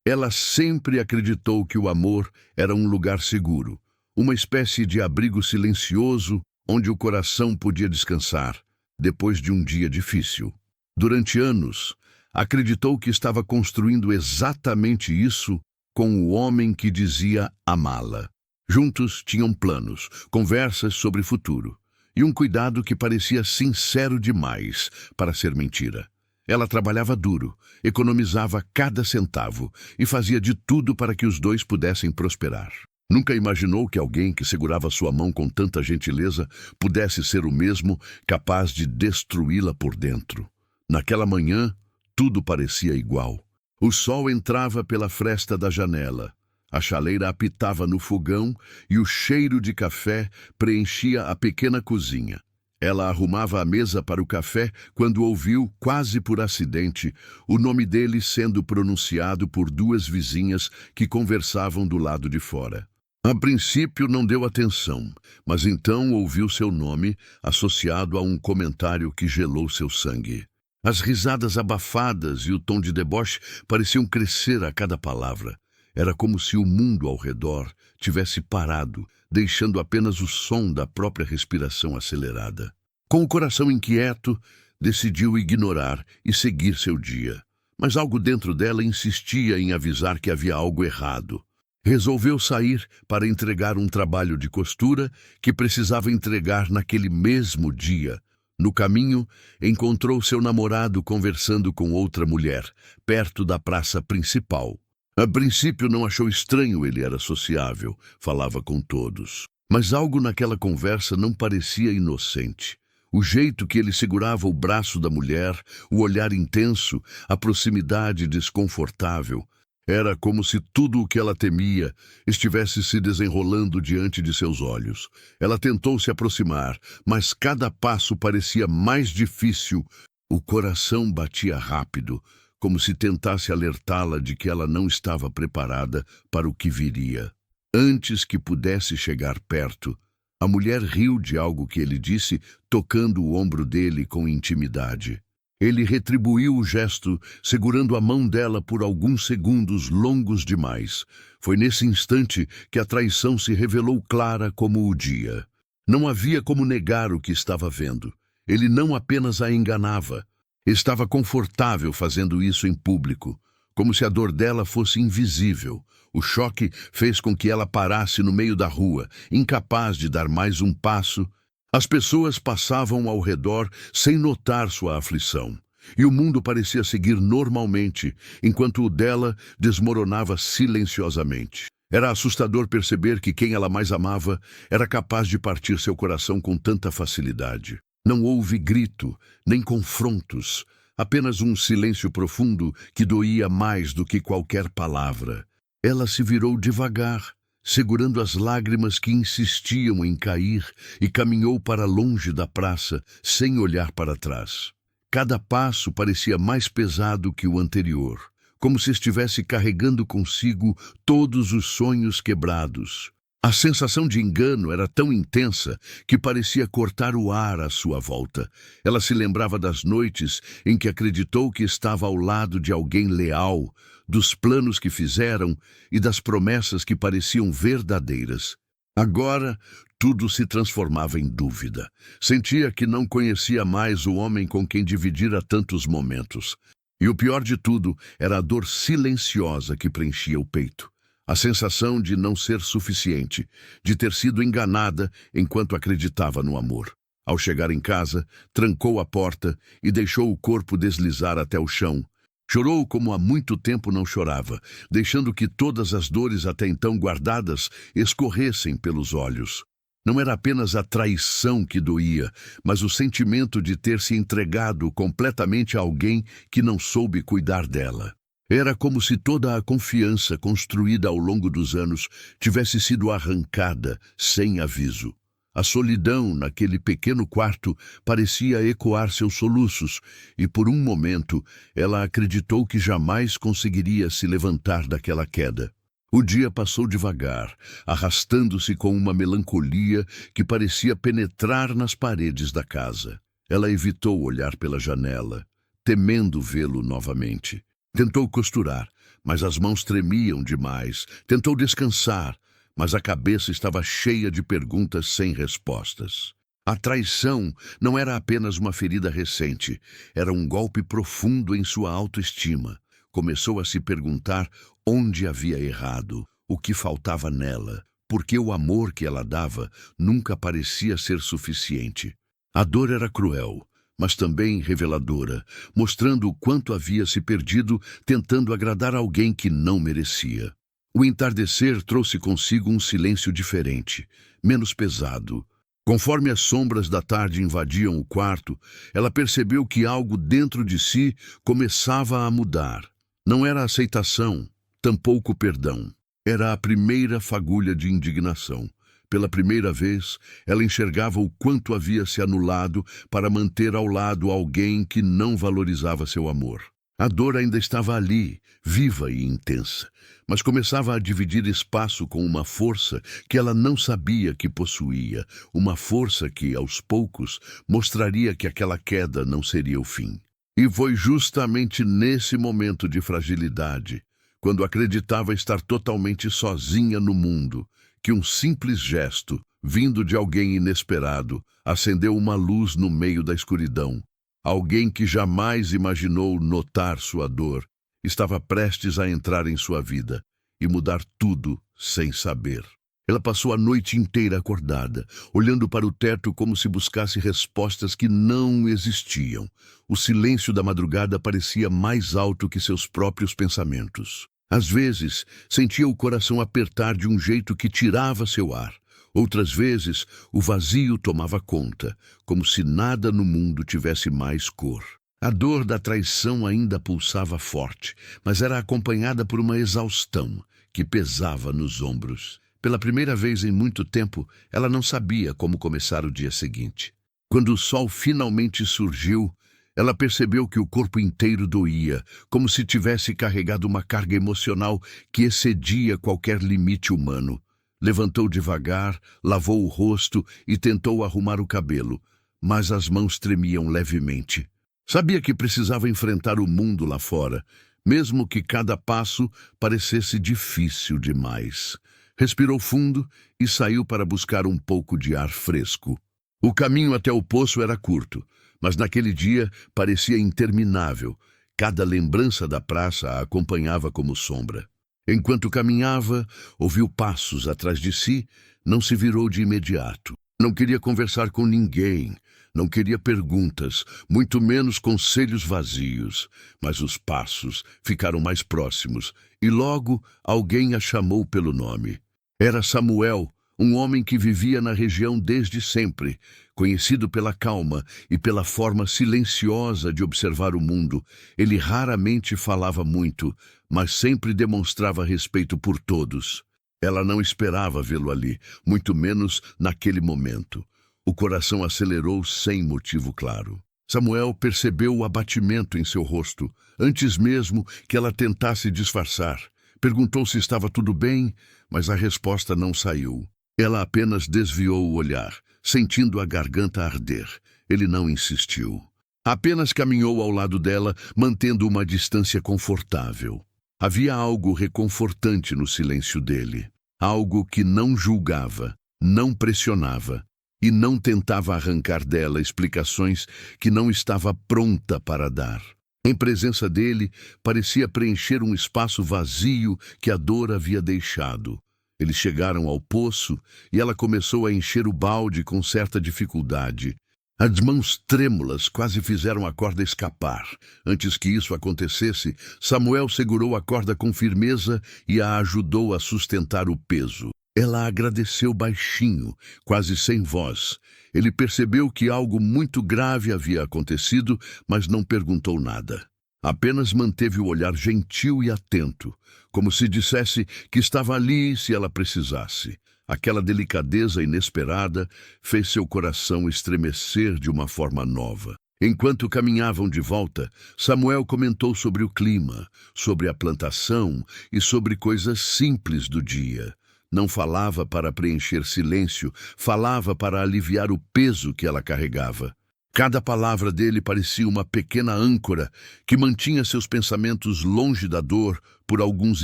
Ela sempre acreditou que o amor era um lugar seguro, uma espécie de abrigo silencioso onde o coração podia descansar depois de um dia difícil. Durante anos, acreditou que estava construindo exatamente isso com o homem que dizia amá-la. Juntos tinham planos, conversas sobre futuro e um cuidado que parecia sincero demais para ser mentira. Ela trabalhava duro, economizava cada centavo e fazia de tudo para que os dois pudessem prosperar. Nunca imaginou que alguém que segurava sua mão com tanta gentileza pudesse ser o mesmo capaz de destruí-la por dentro. Naquela manhã, tudo parecia igual. O sol entrava pela fresta da janela. A chaleira apitava no fogão e o cheiro de café preenchia a pequena cozinha. Ela arrumava a mesa para o café quando ouviu, quase por acidente, o nome dele sendo pronunciado por duas vizinhas que conversavam do lado de fora. A princípio não deu atenção, mas então ouviu seu nome associado a um comentário que gelou seu sangue. As risadas abafadas e o tom de deboche pareciam crescer a cada palavra. Era como se o mundo ao redor tivesse parado, deixando apenas o som da própria respiração acelerada. Com o coração inquieto, decidiu ignorar e seguir seu dia. Mas algo dentro dela insistia em avisar que havia algo errado. Resolveu sair para entregar um trabalho de costura que precisava entregar naquele mesmo dia. No caminho, encontrou seu namorado conversando com outra mulher, perto da praça principal. A princípio não achou estranho, ele era sociável, falava com todos. Mas algo naquela conversa não parecia inocente. O jeito que ele segurava o braço da mulher, o olhar intenso, a proximidade desconfortável. Era como se tudo o que ela temia estivesse se desenrolando diante de seus olhos. Ela tentou se aproximar, mas cada passo parecia mais difícil. O coração batia rápido, como se tentasse alertá-la de que ela não estava preparada para o que viria. Antes que pudesse chegar perto, a mulher riu de algo que ele disse, tocando o ombro dele com intimidade. Ele retribuiu o gesto, segurando a mão dela por alguns segundos longos demais. Foi nesse instante que a traição se revelou clara como o dia. Não havia como negar o que estava vendo. Ele não apenas a enganava. Estava confortável fazendo isso em público, como se a dor dela fosse invisível. O choque fez com que ela parasse no meio da rua, incapaz de dar mais um passo. As pessoas passavam ao redor sem notar sua aflição, e o mundo parecia seguir normalmente, enquanto o dela desmoronava silenciosamente. Era assustador perceber que quem ela mais amava era capaz de partir seu coração com tanta facilidade. Não houve grito, nem confrontos, apenas um silêncio profundo que doía mais do que qualquer palavra. Ela se virou devagar, segurando as lágrimas que insistiam em cair, e caminhou para longe da praça, sem olhar para trás. Cada passo parecia mais pesado que o anterior, como se estivesse carregando consigo todos os sonhos quebrados. A sensação de engano era tão intensa que parecia cortar o ar à sua volta. Ela se lembrava das noites em que acreditou que estava ao lado de alguém leal, dos planos que fizeram e das promessas que pareciam verdadeiras. Agora, tudo se transformava em dúvida. Sentia que não conhecia mais o homem com quem dividira tantos momentos. E o pior de tudo era a dor silenciosa que preenchia o peito. A sensação de não ser suficiente, de ter sido enganada enquanto acreditava no amor. Ao chegar em casa, trancou a porta e deixou o corpo deslizar até o chão. Chorou como há muito tempo não chorava, deixando que todas as dores até então guardadas escorressem pelos olhos. Não era apenas a traição que doía, mas o sentimento de ter se entregado completamente a alguém que não soube cuidar dela. Era como se toda a confiança construída ao longo dos anos tivesse sido arrancada sem aviso. A solidão naquele pequeno quarto parecia ecoar seus soluços, e por um momento ela acreditou que jamais conseguiria se levantar daquela queda. O dia passou devagar, arrastando-se com uma melancolia que parecia penetrar nas paredes da casa. Ela evitou olhar pela janela, temendo vê-lo novamente. Tentou costurar, mas as mãos tremiam demais. Tentou descansar, mas a cabeça estava cheia de perguntas sem respostas. A traição não era apenas uma ferida recente, era um golpe profundo em sua autoestima. Começou a se perguntar onde havia errado, o que faltava nela, porque o amor que ela dava nunca parecia ser suficiente. A dor era cruel, mas também reveladora, mostrando o quanto havia se perdido tentando agradar alguém que não merecia. O entardecer trouxe consigo um silêncio diferente, menos pesado. Conforme as sombras da tarde invadiam o quarto, ela percebeu que algo dentro de si começava a mudar. Não era aceitação, tampouco perdão. Era a primeira fagulha de indignação. Pela primeira vez, ela enxergava o quanto havia se anulado para manter ao lado alguém que não valorizava seu amor. A dor ainda estava ali, viva e intensa, mas começava a dividir espaço com uma força que ela não sabia que possuía, uma força que, aos poucos, mostraria que aquela queda não seria o fim. E foi justamente nesse momento de fragilidade, quando acreditava estar totalmente sozinha no mundo, que um simples gesto, vindo de alguém inesperado, acendeu uma luz no meio da escuridão. Alguém que jamais imaginou notar sua dor, estava prestes a entrar em sua vida e mudar tudo sem saber. Ela passou a noite inteira acordada, olhando para o teto como se buscasse respostas que não existiam. O silêncio da madrugada parecia mais alto que seus próprios pensamentos. Às vezes, sentia o coração apertar de um jeito que tirava seu ar. Outras vezes, o vazio tomava conta, como se nada no mundo tivesse mais cor. A dor da traição ainda pulsava forte, mas era acompanhada por uma exaustão que pesava nos ombros. Pela primeira vez em muito tempo, ela não sabia como começar o dia seguinte. Quando o sol finalmente surgiu, ela percebeu que o corpo inteiro doía, como se tivesse carregado uma carga emocional que excedia qualquer limite humano. Levantou devagar, lavou o rosto e tentou arrumar o cabelo, mas as mãos tremiam levemente. Sabia que precisava enfrentar o mundo lá fora, mesmo que cada passo parecesse difícil demais. Respirou fundo e saiu para buscar um pouco de ar fresco. O caminho até o poço era curto, mas naquele dia parecia interminável. Cada lembrança da praça a acompanhava como sombra. Enquanto caminhava, ouviu passos atrás de si, não se virou de imediato. Não queria conversar com ninguém, não queria perguntas, muito menos conselhos vazios. Mas os passos ficaram mais próximos e logo alguém a chamou pelo nome. Era Samuel, um homem que vivia na região desde sempre, conhecido pela calma e pela forma silenciosa de observar o mundo. Ele raramente falava muito, mas sempre demonstrava respeito por todos. Ela não esperava vê-lo ali, muito menos naquele momento. O coração acelerou sem motivo claro. Samuel percebeu o abatimento em seu rosto, antes mesmo que ela tentasse disfarçar. Perguntou se estava tudo bem, mas a resposta não saiu. Ela apenas desviou o olhar, sentindo a garganta arder. Ele não insistiu. Apenas caminhou ao lado dela, mantendo uma distância confortável. Havia algo reconfortante no silêncio dele. Algo que não julgava, não pressionava e não tentava arrancar dela explicações que não estava pronta para dar. Em presença dele, parecia preencher um espaço vazio que a dor havia deixado. Eles chegaram ao poço e ela começou a encher o balde com certa dificuldade. As mãos trêmulas quase fizeram a corda escapar. Antes que isso acontecesse, Samuel segurou a corda com firmeza e a ajudou a sustentar o peso. Ela agradeceu baixinho, quase sem voz. Ele percebeu que algo muito grave havia acontecido, mas não perguntou nada. Apenas manteve o olhar gentil e atento, como se dissesse que estava ali se ela precisasse. Aquela delicadeza inesperada fez seu coração estremecer de uma forma nova. Enquanto caminhavam de volta, Samuel comentou sobre o clima, sobre a plantação e sobre coisas simples do dia. Não falava para preencher silêncio, falava para aliviar o peso que ela carregava. Cada palavra dele parecia uma pequena âncora que mantinha seus pensamentos longe da dor por alguns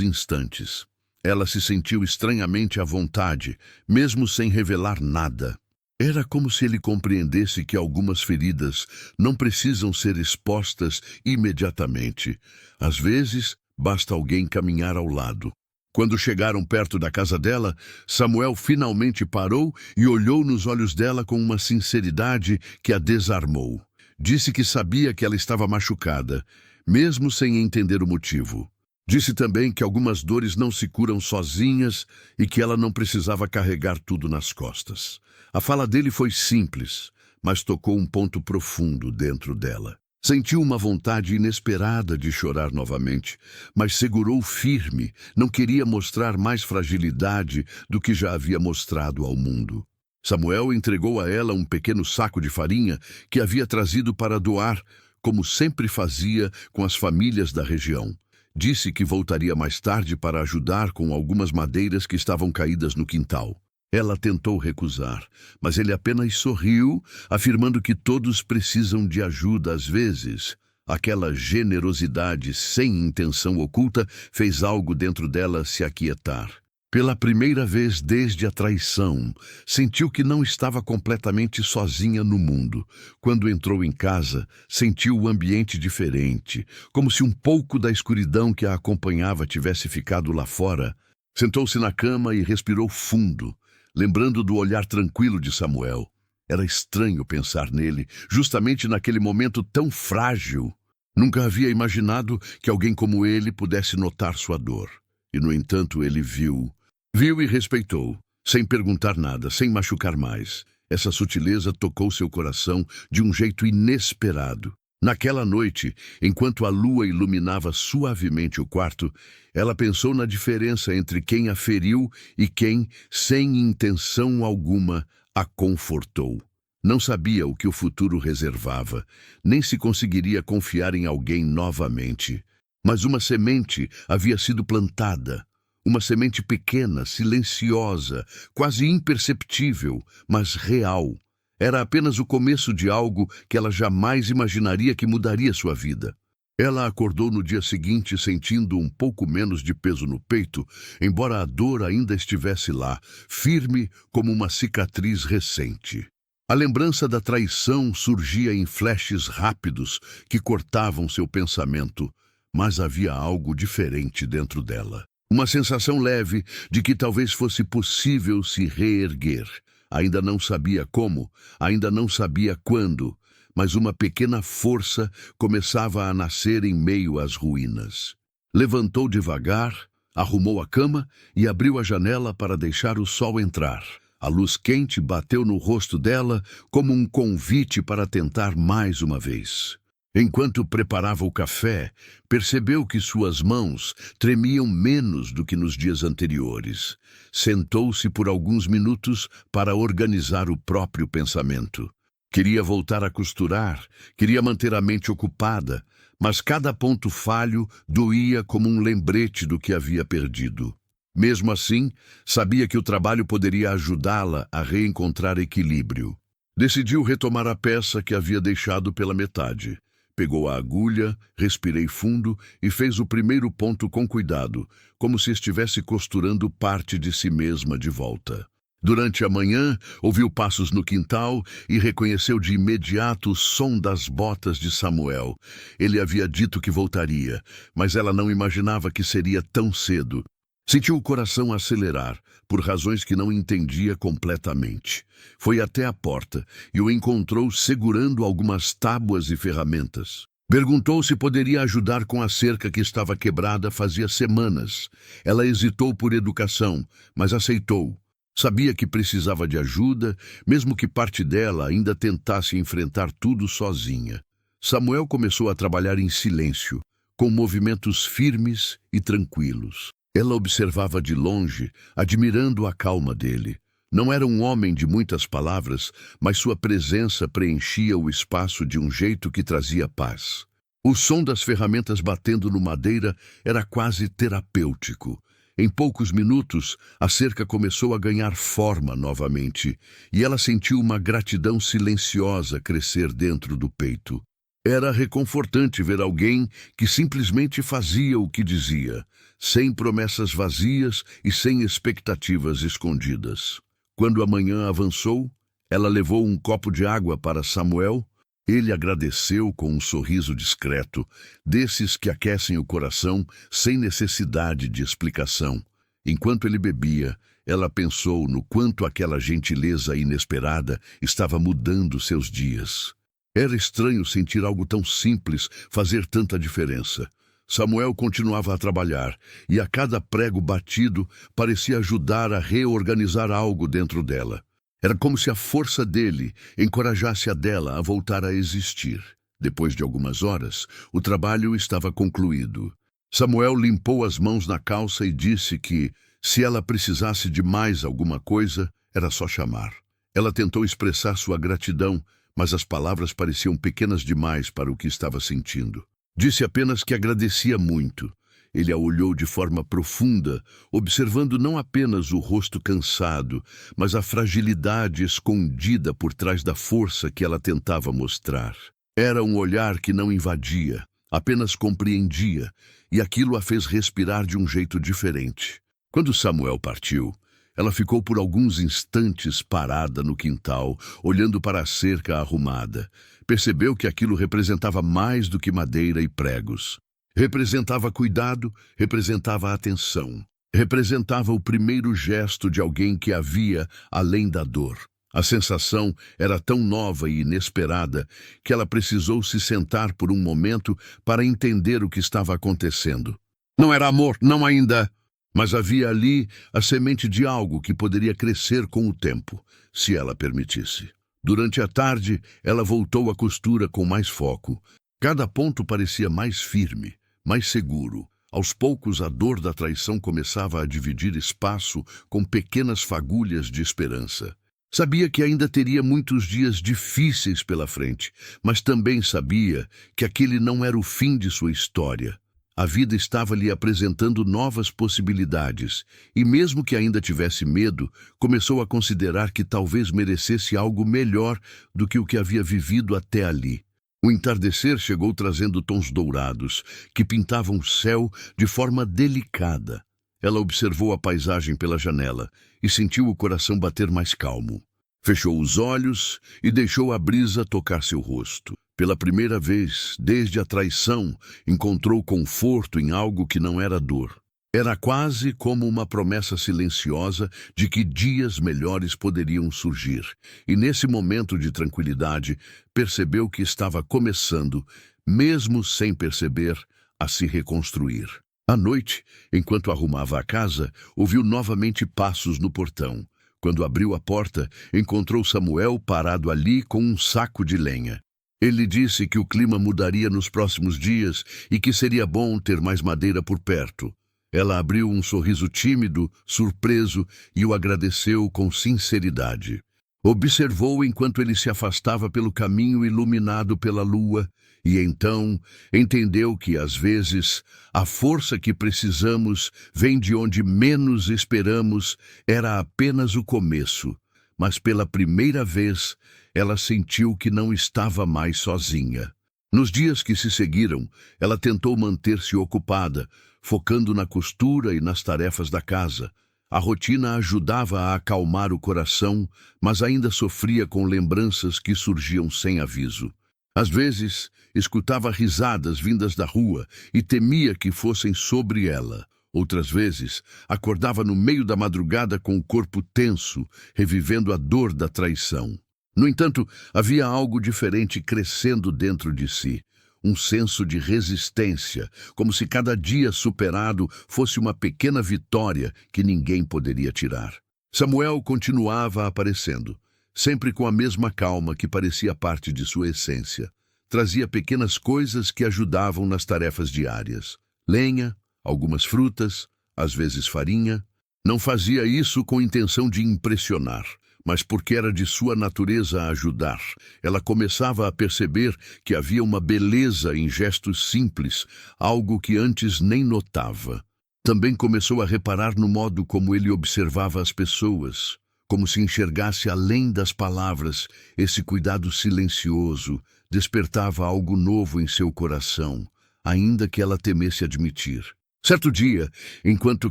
instantes. Ela se sentiu estranhamente à vontade, mesmo sem revelar nada. Era como se ele compreendesse que algumas feridas não precisam ser expostas imediatamente. Às vezes, basta alguém caminhar ao lado. Quando chegaram perto da casa dela, Samuel finalmente parou e olhou nos olhos dela com uma sinceridade que a desarmou. Disse que sabia que ela estava machucada, mesmo sem entender o motivo. Disse também que algumas dores não se curam sozinhas e que ela não precisava carregar tudo nas costas. A fala dele foi simples, mas tocou um ponto profundo dentro dela. Sentiu uma vontade inesperada de chorar novamente, mas segurou firme, não queria mostrar mais fragilidade do que já havia mostrado ao mundo. Samuel entregou a ela um pequeno saco de farinha que havia trazido para doar, como sempre fazia com as famílias da região. Disse que voltaria mais tarde para ajudar com algumas madeiras que estavam caídas no quintal. Ela tentou recusar, mas ele apenas sorriu, afirmando que todos precisam de ajuda às vezes. Aquela generosidade sem intenção oculta fez algo dentro dela se aquietar. Pela primeira vez desde a traição, sentiu que não estava completamente sozinha no mundo. Quando entrou em casa, sentiu o ambiente diferente, como se um pouco da escuridão que a acompanhava tivesse ficado lá fora. Sentou-se na cama e respirou fundo, lembrando do olhar tranquilo de Samuel. Era estranho pensar nele, justamente naquele momento tão frágil. Nunca havia imaginado que alguém como ele pudesse notar sua dor. E, no entanto, ele viu e respeitou, sem perguntar nada, sem machucar mais. Essa sutileza tocou seu coração de um jeito inesperado. Naquela noite, enquanto a lua iluminava suavemente o quarto, ela pensou na diferença entre quem a feriu e quem, sem intenção alguma, a confortou. Não sabia o que o futuro reservava, nem se conseguiria confiar em alguém novamente. Mas uma semente havia sido plantada. Uma semente pequena, silenciosa, quase imperceptível, mas real. Era apenas o começo de algo que ela jamais imaginaria que mudaria sua vida. Ela acordou no dia seguinte sentindo um pouco menos de peso no peito, embora a dor ainda estivesse lá, firme como uma cicatriz recente. A lembrança da traição surgia em flashes rápidos que cortavam seu pensamento, mas havia algo diferente dentro dela. Uma sensação leve de que talvez fosse possível se reerguer. Ainda não sabia como, ainda não sabia quando, mas uma pequena força começava a nascer em meio às ruínas. Levantou devagar, arrumou a cama e abriu a janela para deixar o sol entrar. A luz quente bateu no rosto dela como um convite para tentar mais uma vez. Enquanto preparava o café, percebeu que suas mãos tremiam menos do que nos dias anteriores. Sentou-se por alguns minutos para organizar o próprio pensamento. Queria voltar a costurar, queria manter a mente ocupada, mas cada ponto falho doía como um lembrete do que havia perdido. Mesmo assim, sabia que o trabalho poderia ajudá-la a reencontrar equilíbrio. Decidiu retomar a peça que havia deixado pela metade. Pegou a agulha, respirei fundo e fez o primeiro ponto com cuidado, como se estivesse costurando parte de si mesma de volta. Durante a manhã, ouviu passos no quintal e reconheceu de imediato o som das botas de Samuel. Ele havia dito que voltaria, mas ela não imaginava que seria tão cedo. Sentiu o coração acelerar, por razões que não entendia completamente. Foi até a porta e o encontrou segurando algumas tábuas e ferramentas. Perguntou se poderia ajudar com a cerca que estava quebrada fazia semanas. Ela hesitou por educação, mas aceitou. Sabia que precisava de ajuda, mesmo que parte dela ainda tentasse enfrentar tudo sozinha. Samuel começou a trabalhar em silêncio, com movimentos firmes e tranquilos. Ela observava de longe, admirando a calma dele. Não era um homem de muitas palavras, mas sua presença preenchia o espaço de um jeito que trazia paz. O som das ferramentas batendo no madeira era quase terapêutico. Em poucos minutos, a cerca começou a ganhar forma novamente, e ela sentiu uma gratidão silenciosa crescer dentro do peito. Era reconfortante ver alguém que simplesmente fazia o que dizia, sem promessas vazias e sem expectativas escondidas. Quando a manhã avançou, ela levou um copo de água para Samuel. Ele agradeceu com um sorriso discreto, desses que aquecem o coração sem necessidade de explicação. Enquanto ele bebia, ela pensou no quanto aquela gentileza inesperada estava mudando seus dias. Era estranho sentir algo tão simples fazer tanta diferença. Samuel continuava a trabalhar, e a cada prego batido parecia ajudar a reorganizar algo dentro dela. Era como se a força dele encorajasse a dela a voltar a existir. Depois de algumas horas, o trabalho estava concluído. Samuel limpou as mãos na calça e disse que, se ela precisasse de mais alguma coisa, era só chamar. Ela tentou expressar sua gratidão, mas as palavras pareciam pequenas demais para o que estava sentindo. Disse apenas que agradecia muito. Ele a olhou de forma profunda, observando não apenas o rosto cansado, mas a fragilidade escondida por trás da força que ela tentava mostrar. Era um olhar que não invadia, apenas compreendia, e aquilo a fez respirar de um jeito diferente. Quando Samuel partiu, ela ficou por alguns instantes parada no quintal, olhando para a cerca arrumada. Percebeu que aquilo representava mais do que madeira e pregos. Representava cuidado, representava atenção, representava o primeiro gesto de alguém que havia além da dor. A sensação era tão nova e inesperada que ela precisou se sentar por um momento para entender o que estava acontecendo. Não era amor, não ainda, mas havia ali a semente de algo que poderia crescer com o tempo, se ela permitisse. Durante a tarde, ela voltou à costura com mais foco. Cada ponto parecia mais firme, mais seguro. Aos poucos, a dor da traição começava a dividir espaço com pequenas fagulhas de esperança. Sabia que ainda teria muitos dias difíceis pela frente, mas também sabia que aquele não era o fim de sua história. A vida estava lhe apresentando novas possibilidades, e mesmo que ainda tivesse medo, começou a considerar que talvez merecesse algo melhor do que o que havia vivido até ali. O entardecer chegou trazendo tons dourados, que pintavam o céu de forma delicada. Ela observou a paisagem pela janela e sentiu o coração bater mais calmo. Fechou os olhos e deixou a brisa tocar seu rosto. Pela primeira vez, desde a traição, encontrou conforto em algo que não era dor. Era quase como uma promessa silenciosa de que dias melhores poderiam surgir. E nesse momento de tranquilidade, percebeu que estava começando, mesmo sem perceber, a se reconstruir. À noite, enquanto arrumava a casa, ouviu novamente passos no portão. Quando abriu a porta, encontrou Samuel parado ali com um saco de lenha. Ele disse que o clima mudaria nos próximos dias e que seria bom ter mais madeira por perto. Ela abriu um sorriso tímido, surpreso, e o agradeceu com sinceridade. Observou enquanto ele se afastava pelo caminho iluminado pela lua, e então entendeu que, às vezes, a força que precisamos vem de onde menos esperamos. Era apenas o começo, mas pela primeira vez ela sentiu que não estava mais sozinha. Nos dias que se seguiram, ela tentou manter-se ocupada, focando na costura e nas tarefas da casa. A rotina ajudava a acalmar o coração, mas ainda sofria com lembranças que surgiam sem aviso. Às vezes, escutava risadas vindas da rua e temia que fossem sobre ela. Outras vezes, acordava no meio da madrugada com o corpo tenso, revivendo a dor da traição. No entanto, havia algo diferente crescendo dentro de si. Um senso de resistência, como se cada dia superado fosse uma pequena vitória que ninguém poderia tirar. Samuel continuava aparecendo, sempre com a mesma calma que parecia parte de sua essência. Trazia pequenas coisas que ajudavam nas tarefas diárias. Lenha, algumas frutas, às vezes farinha. Não fazia isso com intenção de impressionar, mas porque era de sua natureza ajudar. Ela começava a perceber que havia uma beleza em gestos simples, algo que antes nem notava. Também começou a reparar no modo como ele observava as pessoas, como se enxergasse além das palavras. Esse cuidado silencioso despertava algo novo em seu coração, ainda que ela temesse admitir. Certo dia, enquanto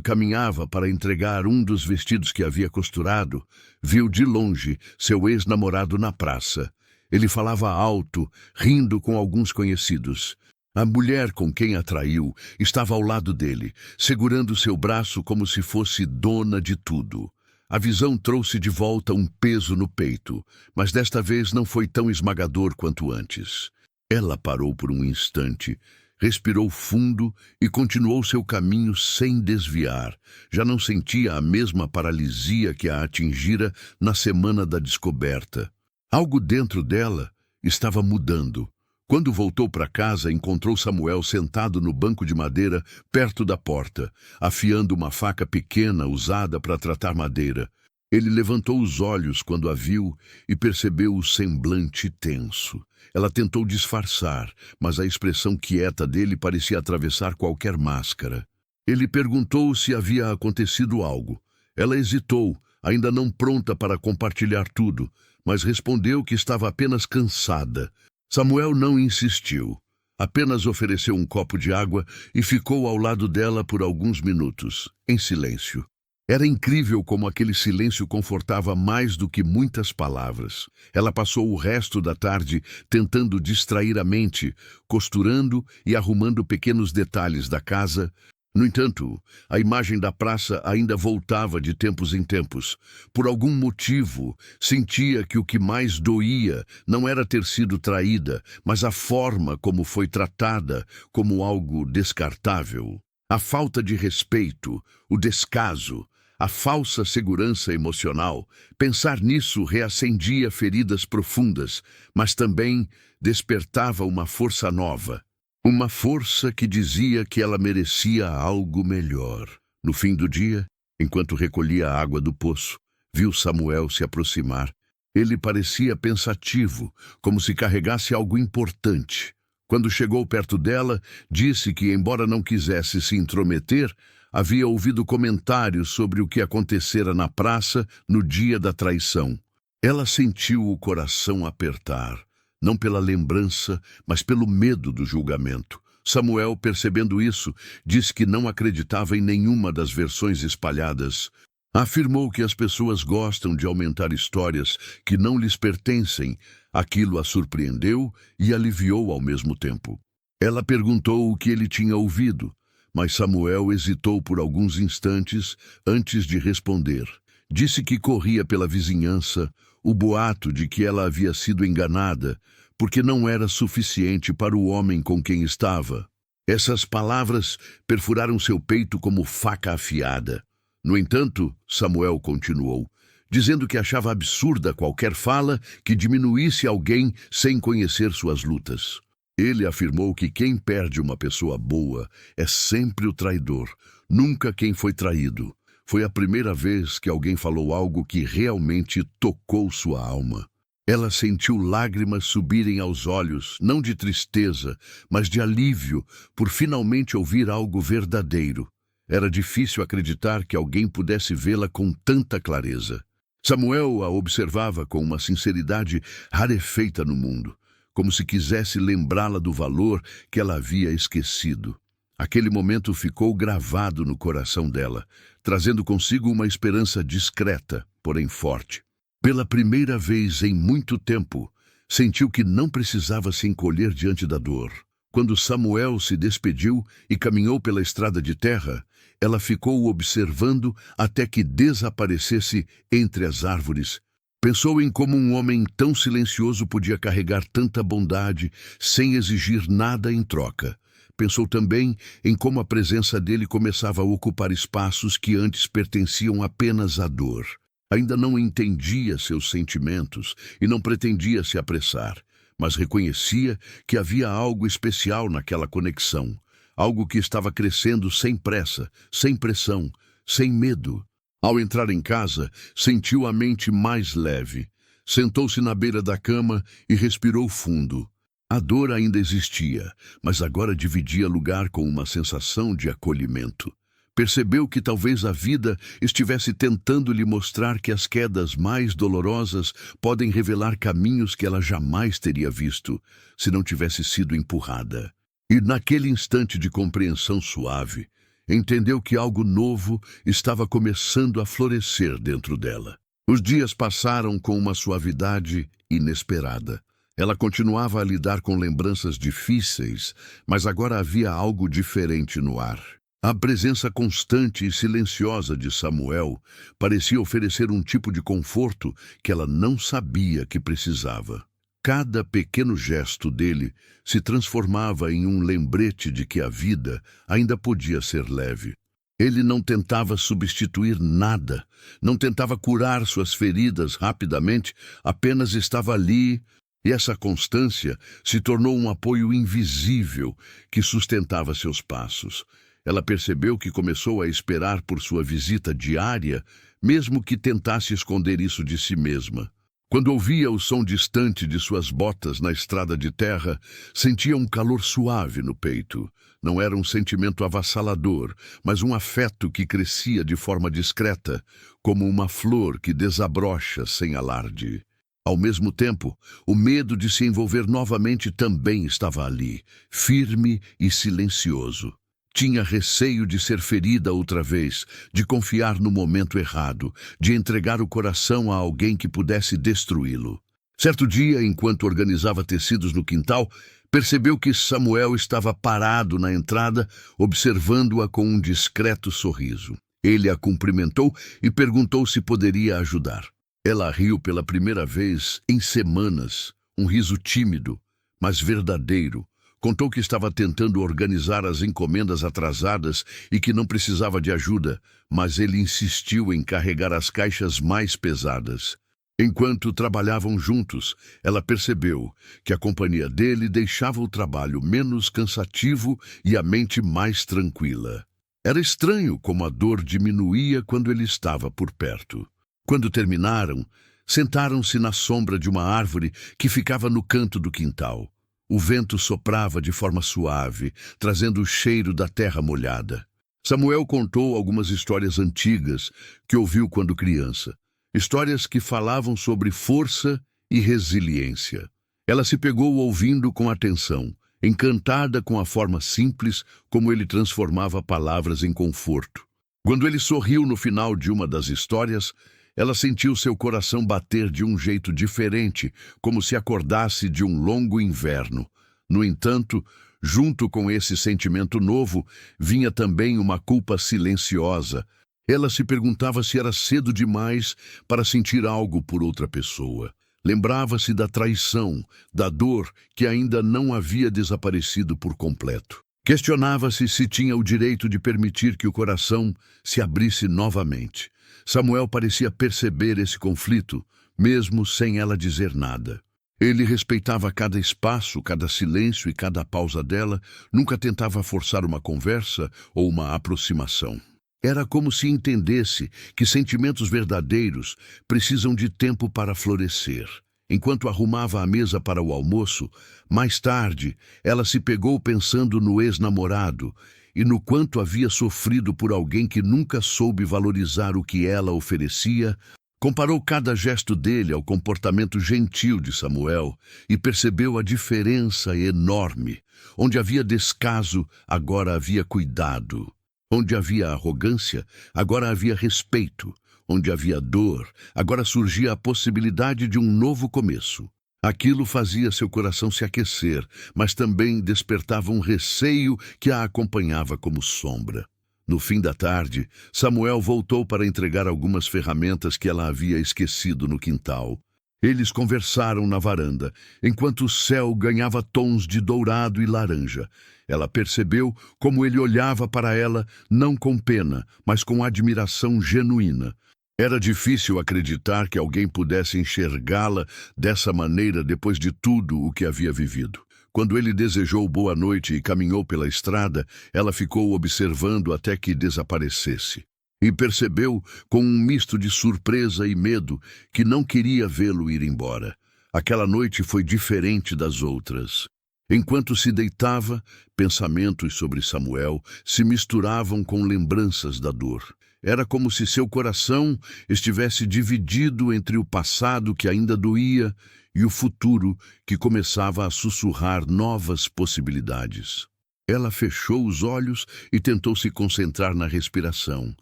caminhava para entregar um dos vestidos que havia costurado, viu de longe seu ex-namorado na praça. Ele falava alto, rindo com alguns conhecidos. A mulher com quem a traiu estava ao lado dele, segurando seu braço como se fosse dona de tudo. A visão trouxe de volta um peso no peito, mas desta vez não foi tão esmagador quanto antes. Ela parou por um instante, respirou fundo e continuou seu caminho sem desviar. Já não sentia a mesma paralisia que a atingira na semana da descoberta. Algo dentro dela estava mudando. Quando voltou para casa, encontrou Samuel sentado no banco de madeira perto da porta, afiando uma faca pequena usada para tratar madeira. Ele levantou os olhos quando a viu e percebeu o semblante tenso. Ela tentou disfarçar, mas a expressão quieta dele parecia atravessar qualquer máscara. Ele perguntou se havia acontecido algo. Ela hesitou, ainda não pronta para compartilhar tudo, mas respondeu que estava apenas cansada. Samuel não insistiu, apenas ofereceu um copo de água e ficou ao lado dela por alguns minutos, em silêncio. Era incrível como aquele silêncio confortava mais do que muitas palavras. Ela passou o resto da tarde tentando distrair a mente, costurando e arrumando pequenos detalhes da casa. No entanto, a imagem da praça ainda voltava de tempos em tempos. Por algum motivo, sentia que o que mais doía não era ter sido traída, mas a forma como foi tratada, como algo descartável. A falta de respeito, o descaso, a falsa segurança emocional. Pensar nisso reacendia feridas profundas, mas também despertava uma força nova. Uma força que dizia que ela merecia algo melhor. No fim do dia, enquanto recolhia a água do poço, viu Samuel se aproximar. Ele parecia pensativo, como se carregasse algo importante. Quando chegou perto dela, disse que, embora não quisesse se intrometer, havia ouvido comentários sobre o que acontecera na praça no dia da traição. Ela sentiu o coração apertar. Não pela lembrança, mas pelo medo do julgamento. Samuel, percebendo isso, disse que não acreditava em nenhuma das versões espalhadas. Afirmou que as pessoas gostam de aumentar histórias que não lhes pertencem. Aquilo a surpreendeu e aliviou ao mesmo tempo. Ela perguntou o que ele tinha ouvido, mas Samuel hesitou por alguns instantes antes de responder. Disse que corria pela vizinhança o boato de que ela havia sido enganada, porque não era suficiente para o homem com quem estava. Essas palavras perfuraram seu peito como faca afiada. No entanto, Samuel continuou, dizendo que achava absurda qualquer fala que diminuísse alguém sem conhecer suas lutas. Ele afirmou que quem perde uma pessoa boa é sempre o traidor, nunca quem foi traído. Foi a primeira vez que alguém falou algo que realmente tocou sua alma. Ela sentiu lágrimas subirem aos olhos, não de tristeza, mas de alívio, por finalmente ouvir algo verdadeiro. Era difícil acreditar que alguém pudesse vê-la com tanta clareza. Samuel a observava com uma sinceridade rarefeita no mundo, como se quisesse lembrá-la do valor que ela havia esquecido. Aquele momento ficou gravado no coração dela, trazendo consigo uma esperança discreta, porém forte. Pela primeira vez em muito tempo, sentiu que não precisava se encolher diante da dor. Quando Samuel se despediu e caminhou pela estrada de terra, ela ficou observando até que desaparecesse entre as árvores. Pensou em como um homem tão silencioso podia carregar tanta bondade sem exigir nada em troca. Pensou também em como a presença dele começava a ocupar espaços que antes pertenciam apenas à dor. Ainda não entendia seus sentimentos e não pretendia se apressar, mas reconhecia que havia algo especial naquela conexão, algo que estava crescendo sem pressa, sem pressão, sem medo. Ao entrar em casa, sentiu a mente mais leve. Sentou-se na beira da cama e respirou fundo. A dor ainda existia, mas agora dividia lugar com uma sensação de acolhimento. Percebeu que talvez a vida estivesse tentando lhe mostrar que as quedas mais dolorosas podem revelar caminhos que ela jamais teria visto se não tivesse sido empurrada. E naquele instante de compreensão suave, entendeu que algo novo estava começando a florescer dentro dela. Os dias passaram com uma suavidade inesperada. Ela continuava a lidar com lembranças difíceis, mas agora havia algo diferente no ar. A presença constante e silenciosa de Samuel parecia oferecer um tipo de conforto que ela não sabia que precisava. Cada pequeno gesto dele se transformava em um lembrete de que a vida ainda podia ser leve. Ele não tentava substituir nada, não tentava curar suas feridas rapidamente, apenas estava ali, e essa constância se tornou um apoio invisível que sustentava seus passos. Ela percebeu que começou a esperar por sua visita diária, mesmo que tentasse esconder isso de si mesma. Quando ouvia o som distante de suas botas na estrada de terra, sentia um calor suave no peito. Não era um sentimento avassalador, mas um afeto que crescia de forma discreta, como uma flor que desabrocha sem alarde. Ao mesmo tempo, o medo de se envolver novamente também estava ali, firme e silencioso. Tinha receio de ser ferida outra vez, de confiar no momento errado, de entregar o coração a alguém que pudesse destruí-lo. Certo dia, enquanto organizava tecidos no quintal, percebeu que Samuel estava parado na entrada, observando-a com um discreto sorriso. Ele a cumprimentou e perguntou se poderia ajudar. Ela riu pela primeira vez em semanas, um riso tímido, mas verdadeiro. Contou que estava tentando organizar as encomendas atrasadas e que não precisava de ajuda, mas ele insistiu em carregar as caixas mais pesadas. Enquanto trabalhavam juntos, ela percebeu que a companhia dele deixava o trabalho menos cansativo e a mente mais tranquila. Era estranho como a dor diminuía quando ele estava por perto. Quando terminaram, sentaram-se na sombra de uma árvore que ficava no canto do quintal. O vento soprava de forma suave, trazendo o cheiro da terra molhada. Samuel contou algumas histórias antigas que ouviu quando criança. Histórias que falavam sobre força e resiliência. Ela se pegou ouvindo com atenção, encantada com a forma simples como ele transformava palavras em conforto. Quando ele sorriu no final de uma das histórias, ela sentiu seu coração bater de um jeito diferente, como se acordasse de um longo inverno. No entanto, junto com esse sentimento novo, vinha também uma culpa silenciosa. Ela se perguntava se era cedo demais para sentir algo por outra pessoa. Lembrava-se da traição, da dor que ainda não havia desaparecido por completo. Questionava-se se tinha o direito de permitir que o coração se abrisse novamente. Samuel parecia perceber esse conflito, mesmo sem ela dizer nada. Ele respeitava cada espaço, cada silêncio e cada pausa dela, nunca tentava forçar uma conversa ou uma aproximação. Era como se entendesse que sentimentos verdadeiros precisam de tempo para florescer. Enquanto arrumava a mesa para o almoço, mais tarde, ela se pegou pensando no ex-namorado e no quanto havia sofrido por alguém que nunca soube valorizar o que ela oferecia. Comparou cada gesto dele ao comportamento gentil de Samuel e percebeu a diferença enorme. Onde havia descaso, agora havia cuidado. Onde havia arrogância, agora havia respeito. Onde havia dor, agora surgia a possibilidade de um novo começo. Aquilo fazia seu coração se aquecer, mas também despertava um receio que a acompanhava como sombra. No fim da tarde, Samuel voltou para entregar algumas ferramentas que ela havia esquecido no quintal. Eles conversaram na varanda, enquanto o céu ganhava tons de dourado e laranja. Ela percebeu como ele olhava para ela, não com pena, mas com admiração genuína. Era difícil acreditar que alguém pudesse enxergá-la dessa maneira depois de tudo o que havia vivido. Quando ele desejou boa noite e caminhou pela estrada, ela ficou observando até que desaparecesse. E percebeu, com um misto de surpresa e medo, que não queria vê-lo ir embora. Aquela noite foi diferente das outras. Enquanto se deitava, pensamentos sobre Samuel se misturavam com lembranças da dor. Era como se seu coração estivesse dividido entre o passado que ainda doía e o futuro que começava a sussurrar novas possibilidades. Ela fechou os olhos e tentou se concentrar na respiração,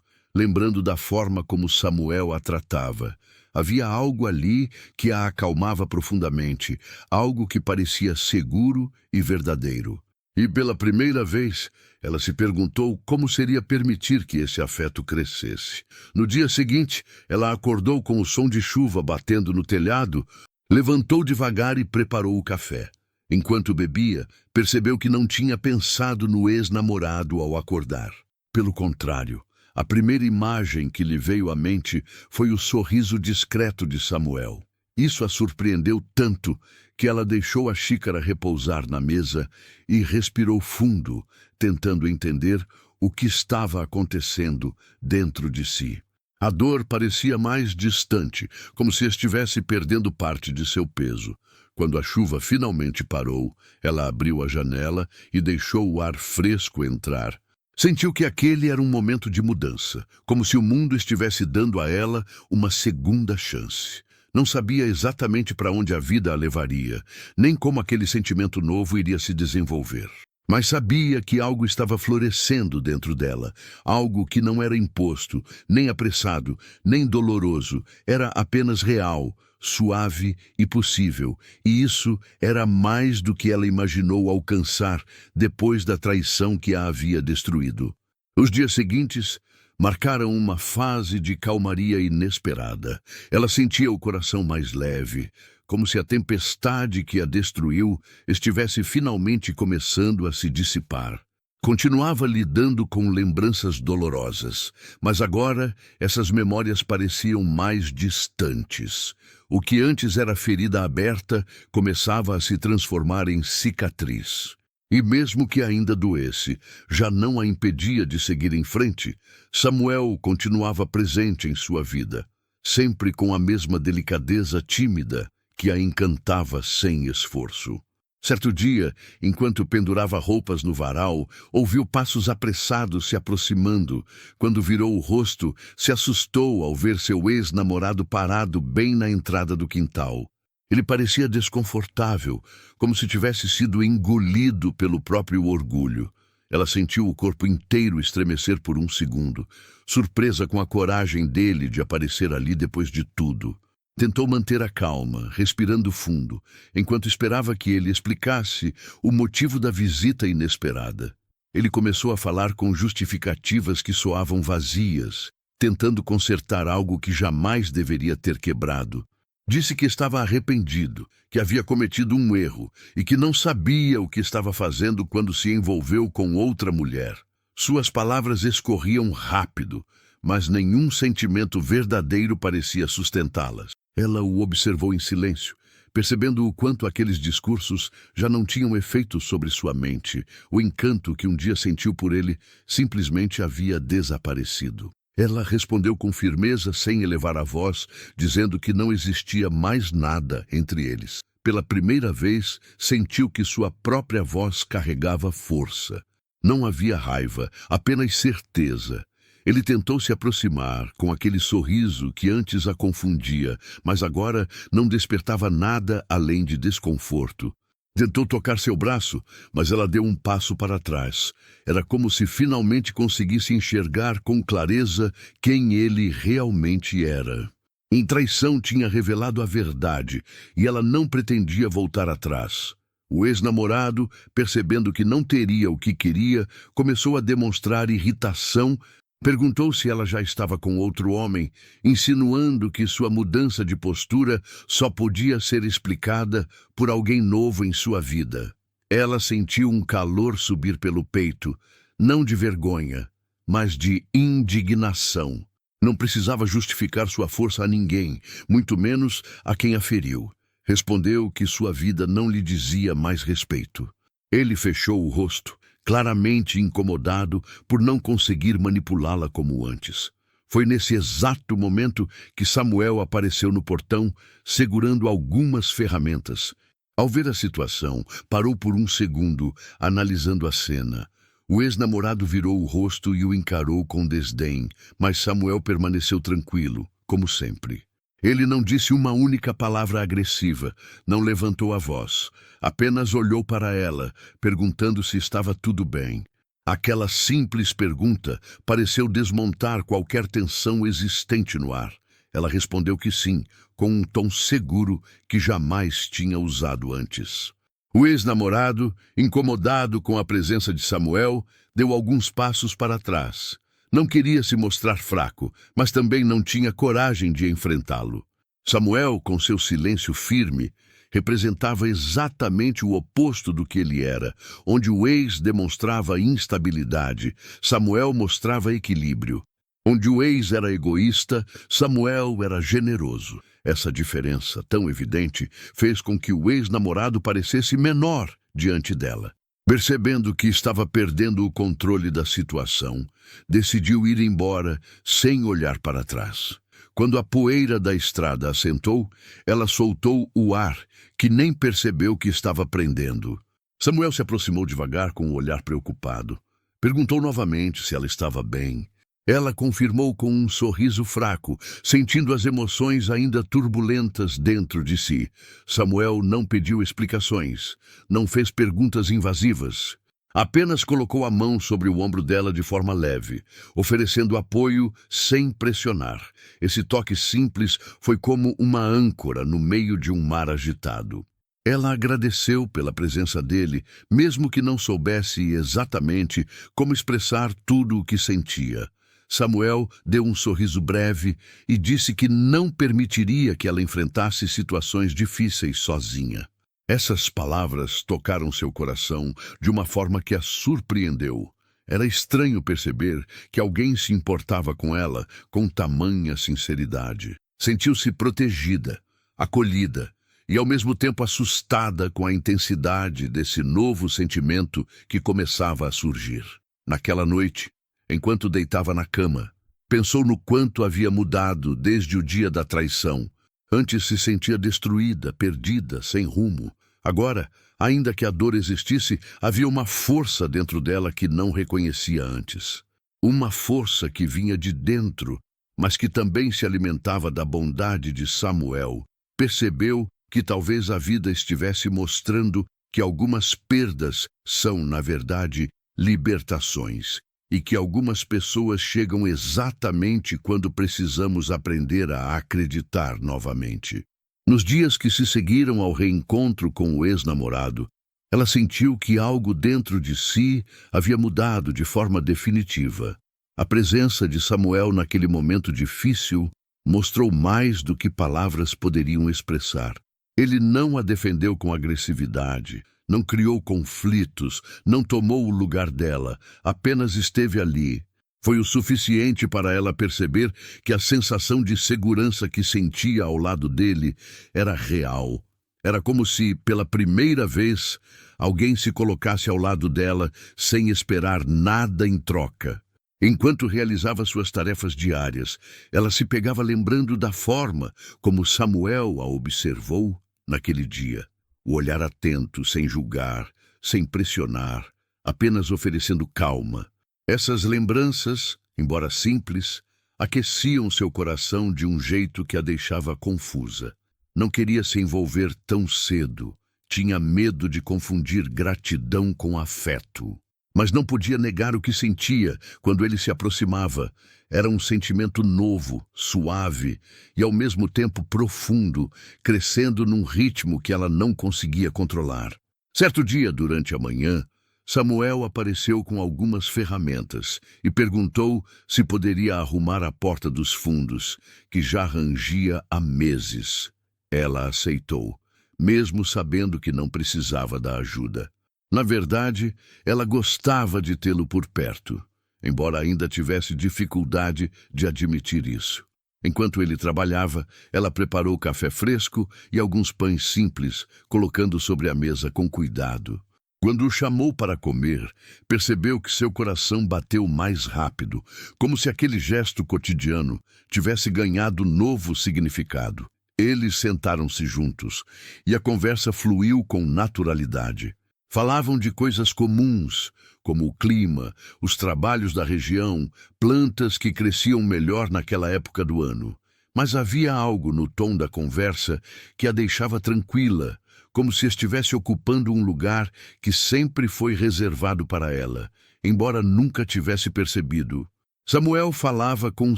lembrando da forma como Samuel a tratava. Havia algo ali que a acalmava profundamente, algo que parecia seguro e verdadeiro. E pela primeira vez, ela se perguntou como seria permitir que esse afeto crescesse. No dia seguinte, ela acordou com o som de chuva batendo no telhado, levantou devagar e preparou o café. Enquanto bebia, percebeu que não tinha pensado no ex-namorado ao acordar. Pelo contrário, a primeira imagem que lhe veio à mente foi o sorriso discreto de Samuel. Isso a surpreendeu tanto que ela deixou a xícara repousar na mesa e respirou fundo, tentando entender o que estava acontecendo dentro de si. A dor parecia mais distante, como se estivesse perdendo parte de seu peso. Quando a chuva finalmente parou, ela abriu a janela e deixou o ar fresco entrar. Sentiu que aquele era um momento de mudança, como se o mundo estivesse dando a ela uma segunda chance. Não sabia exatamente para onde a vida a levaria, nem como aquele sentimento novo iria se desenvolver. Mas sabia que algo estava florescendo dentro dela, algo que não era imposto, nem apressado, nem doloroso, era apenas real, suave e possível, e isso era mais do que ela imaginou alcançar depois da traição que a havia destruído. Os dias seguintes marcaram uma fase de calmaria inesperada. Ela sentia o coração mais leve, como se a tempestade que a destruiu estivesse finalmente começando a se dissipar. Continuava lidando com lembranças dolorosas, mas agora essas memórias pareciam mais distantes. O que antes era ferida aberta começava a se transformar em cicatriz. E mesmo que ainda doesse, já não a impedia de seguir em frente. Samuel continuava presente em sua vida, sempre com a mesma delicadeza tímida que a encantava sem esforço. Certo dia, enquanto pendurava roupas no varal, ouviu passos apressados se aproximando. Quando virou o rosto, se assustou ao ver seu ex-namorado parado bem na entrada do quintal. Ele parecia desconfortável, como se tivesse sido engolido pelo próprio orgulho. Ela sentiu o corpo inteiro estremecer por um segundo, surpresa com a coragem dele de aparecer ali depois de tudo. Tentou manter a calma, respirando fundo, enquanto esperava que ele explicasse o motivo da visita inesperada. Ele começou a falar com justificativas que soavam vazias, tentando consertar algo que jamais deveria ter quebrado. Disse que estava arrependido, que havia cometido um erro e que não sabia o que estava fazendo quando se envolveu com outra mulher. Suas palavras escorriam rápido, mas nenhum sentimento verdadeiro parecia sustentá-las. Ela o observou em silêncio, percebendo o quanto aqueles discursos já não tinham efeito sobre sua mente. O encanto que um dia sentiu por ele simplesmente havia desaparecido. Ela respondeu com firmeza, sem elevar a voz, dizendo que não existia mais nada entre eles. Pela primeira vez, sentiu que sua própria voz carregava força. Não havia raiva, apenas certeza. Ele tentou se aproximar com aquele sorriso que antes a confundia, mas agora não despertava nada além de desconforto. Tentou tocar seu braço, mas ela deu um passo para trás. Era como se finalmente conseguisse enxergar com clareza quem ele realmente era. Em traição tinha revelado a verdade, e ela não pretendia voltar atrás. O ex-namorado, percebendo que não teria o que queria, começou a demonstrar irritação. Perguntou se ela já estava com outro homem, insinuando que sua mudança de postura só podia ser explicada por alguém novo em sua vida. Ela sentiu um calor subir pelo peito, não de vergonha, mas de indignação. Não precisava justificar sua força a ninguém, muito menos a quem a feriu. Respondeu que sua vida não lhe dizia mais respeito. Ele fechou o rosto, claramente incomodado por não conseguir manipulá-la como antes. Foi nesse exato momento que Samuel apareceu no portão, segurando algumas ferramentas. Ao ver a situação, parou por um segundo, analisando a cena. O ex-namorado virou o rosto e o encarou com desdém, mas Samuel permaneceu tranquilo, como sempre. Ele não disse uma única palavra agressiva, não levantou a voz, apenas olhou para ela, perguntando se estava tudo bem. Aquela simples pergunta pareceu desmontar qualquer tensão existente no ar. Ela respondeu que sim, com um tom seguro que jamais tinha usado antes. O ex-namorado, incomodado com a presença de Samuel, deu alguns passos para trás. Não queria se mostrar fraco, mas também não tinha coragem de enfrentá-lo. Samuel, com seu silêncio firme, representava exatamente o oposto do que ele era. Onde o ex demonstrava instabilidade, Samuel mostrava equilíbrio. Onde o ex era egoísta, Samuel era generoso. Essa diferença tão evidente fez com que o ex-namorado parecesse menor diante dela. Percebendo que estava perdendo o controle da situação, decidiu ir embora sem olhar para trás. Quando a poeira da estrada assentou, ela soltou o ar, que nem percebeu que estava prendendo. Samuel se aproximou devagar com um olhar preocupado. Perguntou novamente se ela estava bem. Ela confirmou com um sorriso fraco, sentindo as emoções ainda turbulentas dentro de si. Samuel não pediu explicações, não fez perguntas invasivas. Apenas colocou a mão sobre o ombro dela de forma leve, oferecendo apoio sem pressionar. Esse toque simples foi como uma âncora no meio de um mar agitado. Ela agradeceu pela presença dele, mesmo que não soubesse exatamente como expressar tudo o que sentia. Samuel deu um sorriso breve e disse que não permitiria que ela enfrentasse situações difíceis sozinha. Essas palavras tocaram seu coração de uma forma que a surpreendeu. Era estranho perceber que alguém se importava com ela com tamanha sinceridade. Sentiu-se protegida, acolhida e ao mesmo tempo assustada com a intensidade desse novo sentimento que começava a surgir. Naquela noite, enquanto deitava na cama, pensou no quanto havia mudado desde o dia da traição. Antes se sentia destruída, perdida, sem rumo. Agora, ainda que a dor existisse, havia uma força dentro dela que não reconhecia antes. Uma força que vinha de dentro, mas que também se alimentava da bondade de Samuel. Percebeu que talvez a vida estivesse mostrando que algumas perdas são, na verdade, libertações, e que algumas pessoas chegam exatamente quando precisamos aprender a acreditar novamente. Nos dias que se seguiram ao reencontro com o ex-namorado, ela sentiu que algo dentro de si havia mudado de forma definitiva. A presença de Samuel naquele momento difícil mostrou mais do que palavras poderiam expressar. Ele não a defendeu com agressividade, não criou conflitos, não tomou o lugar dela, apenas esteve ali. Foi o suficiente para ela perceber que a sensação de segurança que sentia ao lado dele era real. Era como se, pela primeira vez, alguém se colocasse ao lado dela sem esperar nada em troca. Enquanto realizava suas tarefas diárias, ela se pegava lembrando da forma como Samuel a observou naquele dia. O olhar atento, sem julgar, sem pressionar, apenas oferecendo calma. Essas lembranças, embora simples, aqueciam seu coração de um jeito que a deixava confusa. Não queria se envolver tão cedo. Tinha medo de confundir gratidão com afeto. Mas não podia negar o que sentia quando ele se aproximava. Era um sentimento novo, suave e ao mesmo tempo profundo, crescendo num ritmo que ela não conseguia controlar. Certo dia, durante a manhã, Samuel apareceu com algumas ferramentas e perguntou se poderia arrumar a porta dos fundos, que já rangia há meses. Ela aceitou, mesmo sabendo que não precisava da ajuda. Na verdade, ela gostava de tê-lo por perto, embora ainda tivesse dificuldade de admitir isso. Enquanto ele trabalhava, ela preparou café fresco e alguns pães simples, colocando sobre a mesa com cuidado. Quando o chamou para comer, percebeu que seu coração bateu mais rápido, como se aquele gesto cotidiano tivesse ganhado novo significado. Eles sentaram-se juntos e a conversa fluiu com naturalidade. Falavam de coisas comuns, como o clima, os trabalhos da região, plantas que cresciam melhor naquela época do ano. Mas havia algo no tom da conversa que a deixava tranquila, como se estivesse ocupando um lugar que sempre foi reservado para ela, embora nunca tivesse percebido. Samuel falava com